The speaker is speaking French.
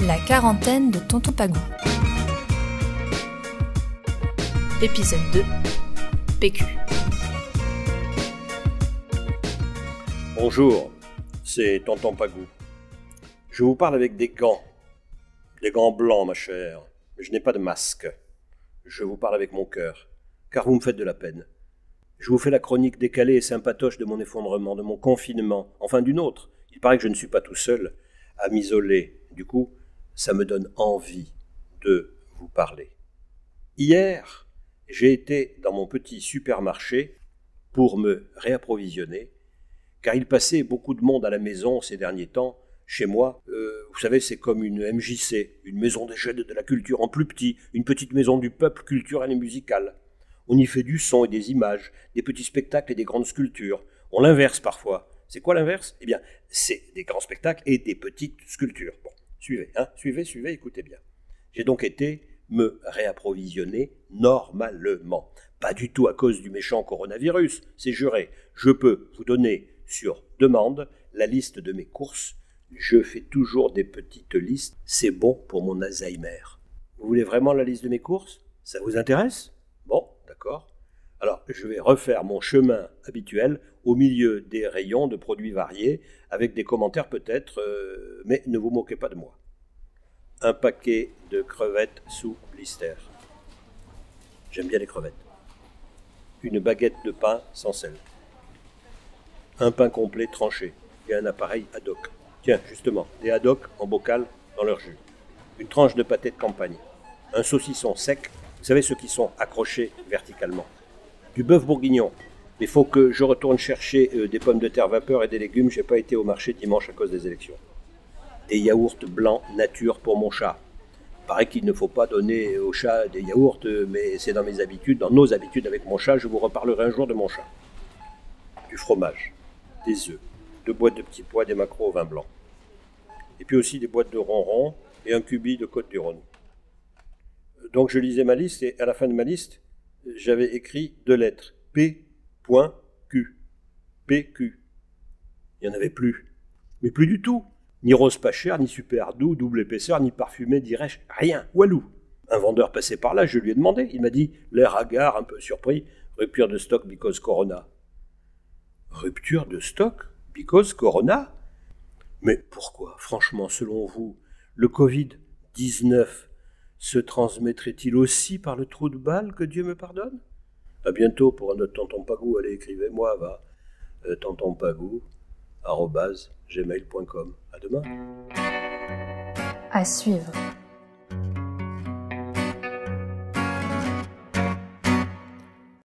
La quarantaine de Tonton Pagou. Épisode 2. PQ. Bonjour, c'est Tonton Pagou. Je vous parle avec des gants blancs ma chère, mais je n'ai pas de masque. Je vous parle avec mon cœur, car vous me faites de la peine. Je vous fais la chronique décalée et sympatoche de mon effondrement, de mon confinement, enfin d'une autre. Il paraît que je ne suis pas tout seul à m'isoler. Du coup, ça me donne envie de vous parler. Hier, j'ai été dans mon petit supermarché pour me réapprovisionner, car il passait beaucoup de monde à la maison ces derniers temps. Chez moi, vous savez, c'est comme une MJC, une maison des jeunes de la culture en plus petit, une petite maison du peuple culturel et musical. On y fait du son et des images, des petits spectacles et des grandes sculptures. On l'inverse parfois. C'est quoi l'inverse ? Eh bien, c'est des grands spectacles et des petites sculptures. Bon, suivez, suivez, écoutez bien. J'ai donc été me réapprovisionner normalement. Pas du tout à cause du méchant coronavirus, c'est juré. Je peux vous donner sur demande la liste de mes courses. Je fais toujours des petites listes, c'est bon pour mon Alzheimer. Vous voulez vraiment la liste de mes courses ? Ça vous intéresse ? Bon, d'accord. Alors, je vais refaire mon chemin habituel au milieu des rayons de produits variés, avec des commentaires peut-être, mais ne vous moquez pas de moi. Un paquet de crevettes sous blister. J'aime bien les crevettes. Une baguette de pain sans sel. Un pain complet tranché et un appareil ad hoc. Tiens, justement, des ad hoc en bocal dans leur jus. Une tranche de pâté de campagne. Un saucisson sec, vous savez ceux qui sont accrochés verticalement. Du bœuf bourguignon. Il faut que je retourne chercher des pommes de terre vapeur et des légumes. J'ai pas été au marché dimanche à cause des élections. Des yaourts blancs nature pour mon chat. Il paraît qu'il ne faut pas donner au chat des yaourts, mais c'est dans mes habitudes, dans nos habitudes avec mon chat. Je vous reparlerai un jour de mon chat. Du fromage, des œufs, 2 boîtes de petits pois, des maquereaux au vin blanc. Et puis aussi des boîtes de ronron et un cubi de Côte-du-Rhône. Donc je lisais ma liste et à la fin de ma liste, j'avais écrit 2 lettres. P.Q. PQ. Il n'y en avait plus. Mais plus du tout. Ni rose pas cher, ni super doux, double épaisseur, ni parfumé, dirais-je. Rien. Walou. Un vendeur passait par là, je lui ai demandé. Il m'a dit, l'air hagard, un peu surpris, rupture de stock because Corona. Rupture de stock because Corona ? Mais pourquoi, franchement, selon vous, le Covid-19 se transmettrait-il aussi par le trou de balle, que Dieu me pardonne ? À bientôt pour un autre Tonton Pagou. Allez, écrivez-moi, va. tontonpagou@gmail.com. À demain. À suivre.